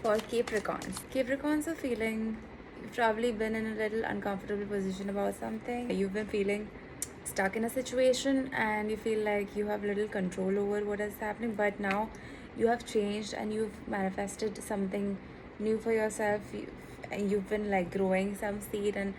for Capricorns. Capricorns are feeling, you've probably been in a little uncomfortable position about something. You've been feeling stuck in a situation and you feel like you have little control over what is happening, but now you have changed and you've manifested something new for yourself. You've been like growing some seed and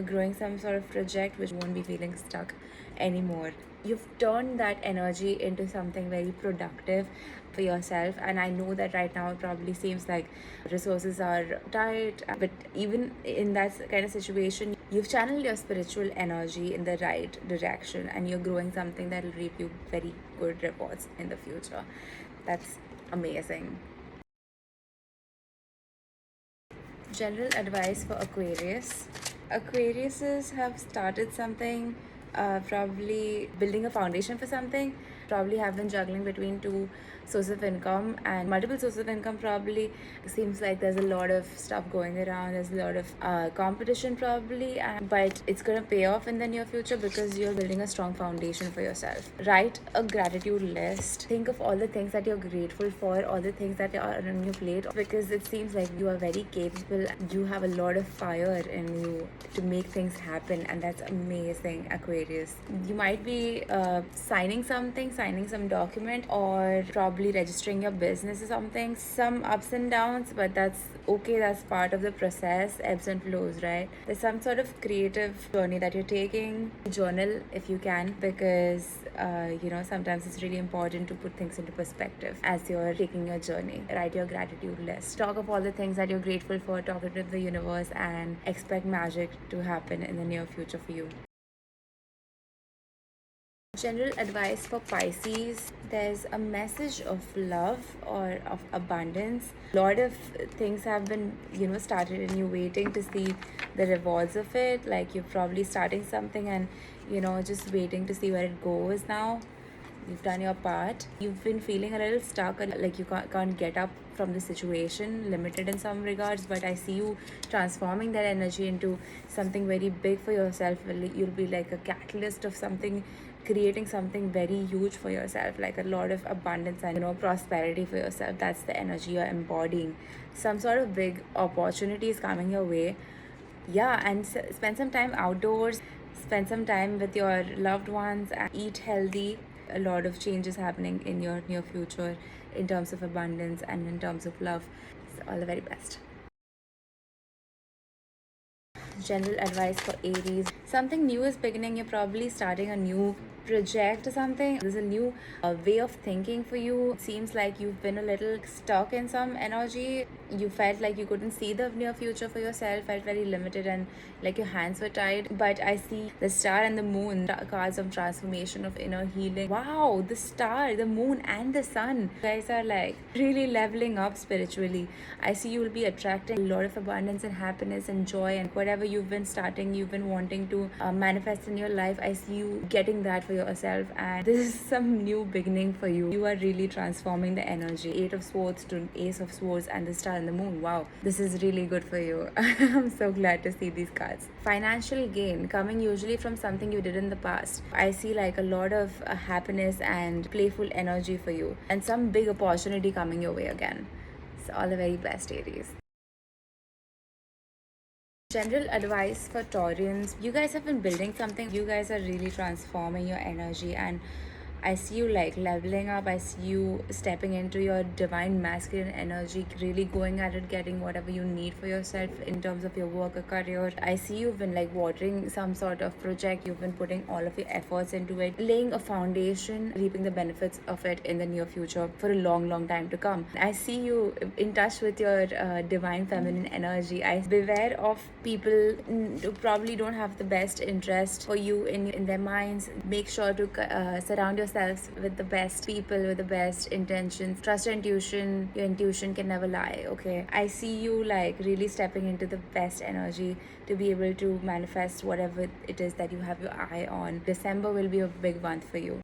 growing some sort of project which won't be feeling stuck anymore. You've turned that energy into something very productive for yourself, and I know that right now it probably seems like resources are tight, but even in that kind of situation, you've channeled your spiritual energy in the right direction and you're growing something that will reap you very good rewards in the future. That's amazing. General advice for Aquarius. Aquariuses have started something, probably building a foundation for something, probably have been juggling between two sources of income and multiple sources of income. Probably seems like there's a lot of stuff going around, there's a lot of competition probably, but it's gonna pay off in the near future because you're building a strong foundation for yourself. Write a gratitude list. Think of all the things that you're grateful for, all the things that are on your plate, because it seems like you are very capable. You have a lot of fire in you to make things happen, and that's amazing, Aquarius. You might be signing some document, or probably registering your business or something. Some ups and downs, but that's okay. That's part of the process. Ebbs and flows, right? There's some sort of creative journey that you're taking. Journal if you can, because sometimes it's really important to put things into perspective as you're taking your journey. Write your gratitude list. Talk of all the things that you're grateful for. Talk it with the universe and expect magic to happen in the near future for you. General advice for Pisces. There's a message of love or of abundance. A lot of things have been, started and you're waiting to see the rewards of it. Like you're probably starting something and, just waiting to see where it goes now. You've done your part. You've been feeling a little stuck, like you can't get up from the situation, limited in some regards, but I see you transforming that energy into something very big for yourself. You'll be like a catalyst of something, creating something very huge for yourself, like a lot of abundance and prosperity for yourself. That's the energy you're embodying. Some sort of big opportunity is coming your way. Yeah, and spend some time outdoors, spend some time with your loved ones, and eat healthy. A lot of changes happening in your near future in terms of abundance and in terms of love. So all the very best. General advice for Aries. Something new is beginning. You're probably starting a new project or something. There's a new way of thinking for you. It seems like you've been a little stuck in some energy. You felt like you couldn't see the near future for yourself, felt very limited and like your hands were tied. But I see the star and the moon, cards of transformation, of inner healing. Wow, the star, the moon and the sun. You guys are like really leveling up spiritually. I see you will be attracting a lot of abundance and happiness and joy, and whatever you've been starting, you've been wanting to manifest in your life. I see you getting that for yourself, and this is some new beginning for you. You are really transforming the energy. 8 of Swords to Ace of Swords and the star and the moon. Wow, this is really good for you. I'm so glad to see these cards. Financial gain coming usually from something you did in the past. I see like a lot of happiness and playful energy for you, and some big opportunity coming your way again. So all the very best, Aries. General advice for Taurians. You guys have been building something. You guys are really transforming your energy, and I see you like leveling up. I see you stepping into your divine masculine energy, really going at it, getting whatever you need for yourself in terms of your work or career. I see you've been like watering some sort of project. You've been putting all of your efforts into it, laying a foundation, reaping the benefits of it in the near future for a long, long time to come. I see you in touch with your divine feminine energy. I beware of people who probably don't have the best interest for you in their minds. Make sure to surround yourself with the best people with the best intentions. Trust your intuition. Your intuition can never lie. Okay, I see you like really stepping into the best energy to be able to manifest whatever it is that you have your eye on. December will be a big month for you.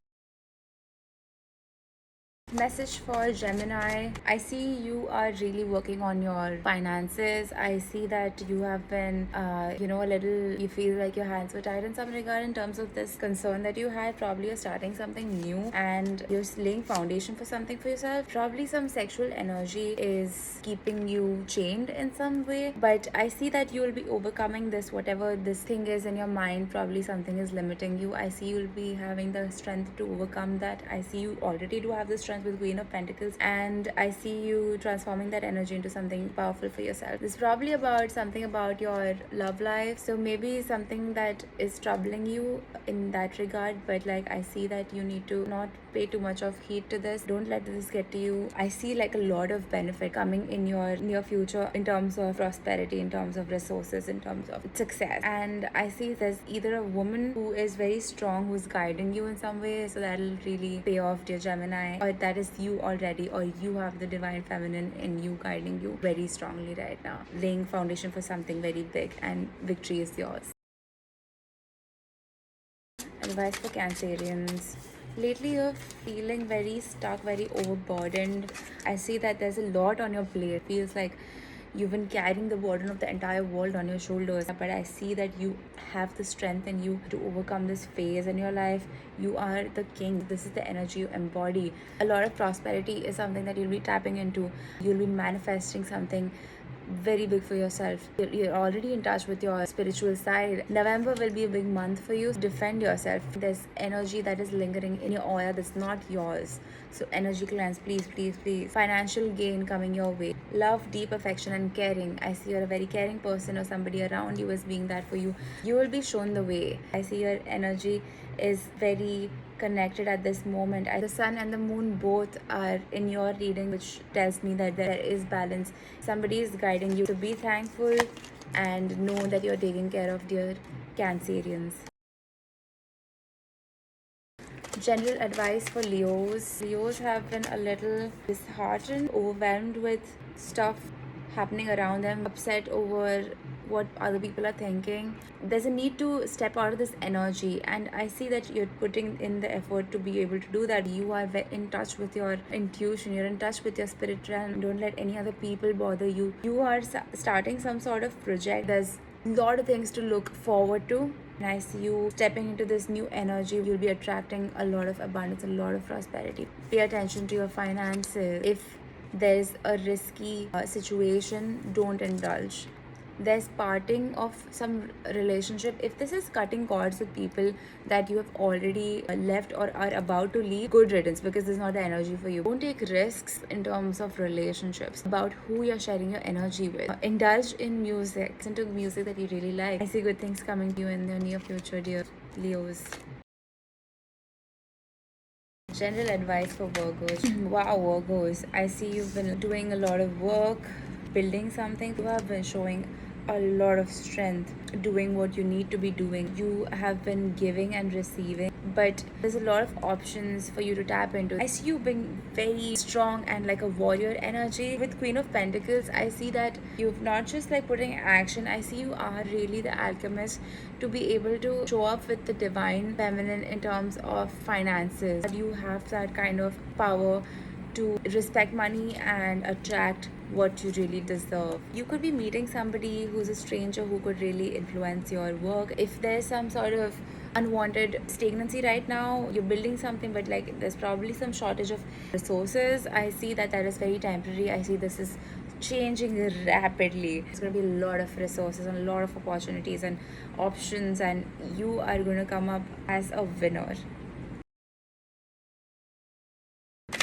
Message for Gemini. I see you are really working on your finances. I see that you have been, a little, you feel like your hands were tied in some regard in terms of this concern that you had. Probably you're starting something new and you're laying foundation for something for yourself. Probably some sexual energy is keeping you chained in some way. But I see that you will be overcoming this, whatever this thing is in your mind. Probably something is limiting you. I see you'll be having the strength to overcome that. I see you already do have the strength with Queen of Pentacles, and I see you transforming that energy into something powerful for yourself. This is probably about something about your love life, so maybe something that is troubling you in that regard, but like I see that you need to not pay too much of heed to this. Don't let this get to you. I see like a lot of benefit coming in your near future in terms of prosperity, in terms of resources, in terms of success. And I see there's either a woman who is very strong, who's guiding you in some way, so that'll really pay off, dear Gemini, or that is you already, or you have the divine feminine in you guiding you very strongly right now, laying foundation for something very big, and victory is yours. Advice for Cancerians. Lately you're feeling very stuck, very overburdened. I see that there's a lot on your plate. It feels like you've been carrying the burden of the entire world on your shoulders, but I see that you have the strength in you to overcome this phase in your life. You are the king. This is the energy you embody. A lot of prosperity is something that you'll be tapping into. You'll be manifesting something very big for yourself. You're already in touch with your spiritual side. November will be a big month for you. Defend yourself. There's energy that is lingering in your aura that's not yours. So energy cleanse, please, please, please. Financial gain coming your way. Love, deep affection and caring. I see you're a very caring person, or somebody around you is being that for you. You will be shown the way. I see your energy is very connected at this moment. The sun and the moon both are in your reading, which tells me that there is balance. Somebody is guiding you to be thankful and know that you're taking care of dear Cancerians. General advice for Leos. Leos have been a little disheartened, overwhelmed with stuff happening around them, upset over what other people are thinking. There's a need to step out of this energy, and I see that you're putting in the effort to be able to do that. You are in touch with your intuition, you're in touch with your spirit realm. Don't let any other people bother you. You are starting some sort of project. There's a lot of things to look forward to, and I see you stepping into this new energy. You'll be attracting a lot of abundance, a lot of prosperity. Pay attention to your finances. If there's a risky situation, don't indulge. There's parting of some relationship. If this is cutting cords with people that you have already left or are about to leave, good riddance, because this is not the energy for you. Don't take risks in terms of relationships, about who you're sharing your energy with. Indulge in music. Listen to music that you really like. I see good things coming to you in the near future, dear Leos. General advice for Virgos. Wow, Virgos, I see you've been doing a lot of work, building something. You have been showing a lot of strength doing what you need to be doing. You have been giving and receiving, but there's a lot of options for you to tap into. I see you being very strong and like a warrior energy. With Queen of Pentacles, I see that you've not just like putting action. I see you are really the alchemist to be able to show up with the divine feminine in terms of finances. You have that kind of power to respect money and attract what you really deserve. You could be meeting somebody who's a stranger who could really influence your work. If there's some sort of unwanted stagnancy right now, you're building something, but like there's probably some shortage of resources. I see that is very temporary. I see this is changing rapidly. It's going to be a lot of resources and a lot of opportunities and options, and you are going to come up as a winner.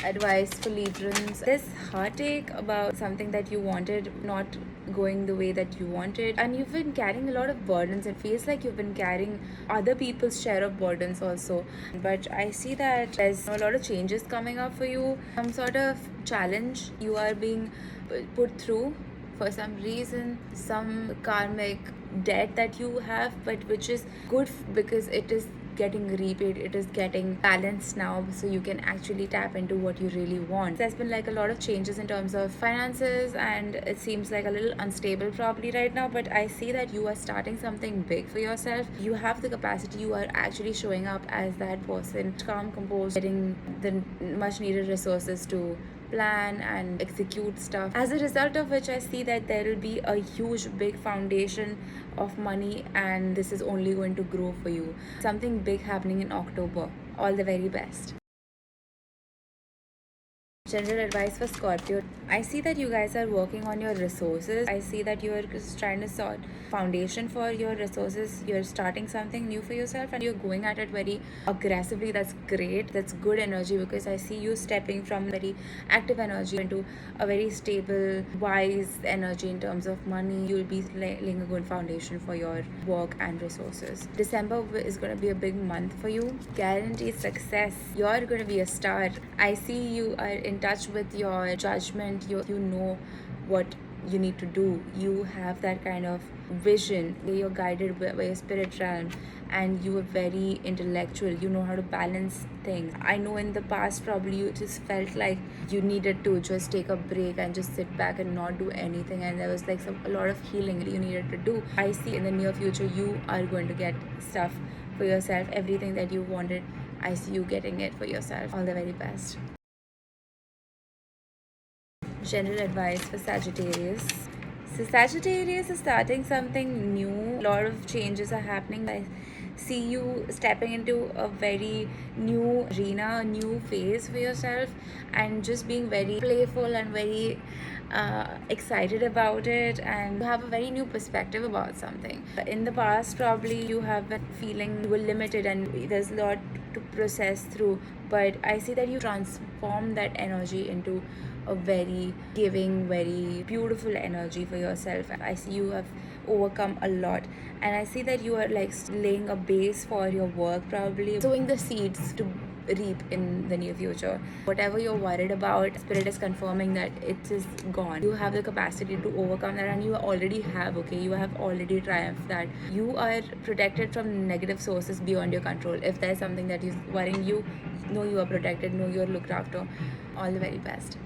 Advice for Librans. This heartache about something that you wanted not going the way that you wanted, and you've been carrying a lot of burdens. It feels like you've been carrying other people's share of burdens also, but I see that there's a lot of changes coming up for you. Some sort of challenge you are being put through for some reason, some karmic debt that you have, but which is good because it is getting repaid, it is getting balanced now, so you can actually tap into what you really want. There's been like a lot of changes in terms of finances, and it seems like a little unstable probably right now, but I see that you are starting something big for yourself. You have the capacity, you are actually showing up as that person, calm, composed, getting the much needed resources to plan and execute stuff, as a result of which I see that there will be a huge big foundation of money, and this is only going to grow for you. Something big happening in October. All the very best. General advice for Scorpio. I see that you guys are working on your resources. I see that you are just trying to sort foundation for your resources. You're starting something new for yourself and you're going at it very aggressively. That's great. That's good energy, because I see you stepping from very active energy into a very stable, wise energy in terms of money. You'll be laying a good foundation for your work and resources. December is going to be a big month for you. Guaranteed success. You're going to be a star. I see you are in touch with your judgment. You know what you need to do. You have that kind of vision. You're guided by your spirit realm, and you are very intellectual. You know how to balance things. I know in the past probably you just felt like you needed to just take a break and just sit back and not do anything, and there was like a lot of healing you needed to do. I see in the near future you are going to get stuff for yourself. Everything that you wanted, I see you getting it for yourself. All the very best. General advice for Sagittarius. So Sagittarius is starting something new. A lot of changes are happening. I see you stepping into a very new arena, a new phase for yourself, and just being very playful and very excited about it, and you have a very new perspective about something. In the past probably you have been feeling you were limited and there's a lot to process through, but I see that you transform that energy into a very giving, very beautiful energy for yourself. I see you have overcome a lot, and I see that you are like laying a base for your work, probably sowing the seeds to reap in the near future. Whatever you're worried about, spirit is confirming that it is gone. You have the capacity to overcome that, and you already have. Okay, you have already triumphed that. You are protected from negative sources beyond your control. If there's something that is worrying you, know you are protected, know you're looked after. All the very best.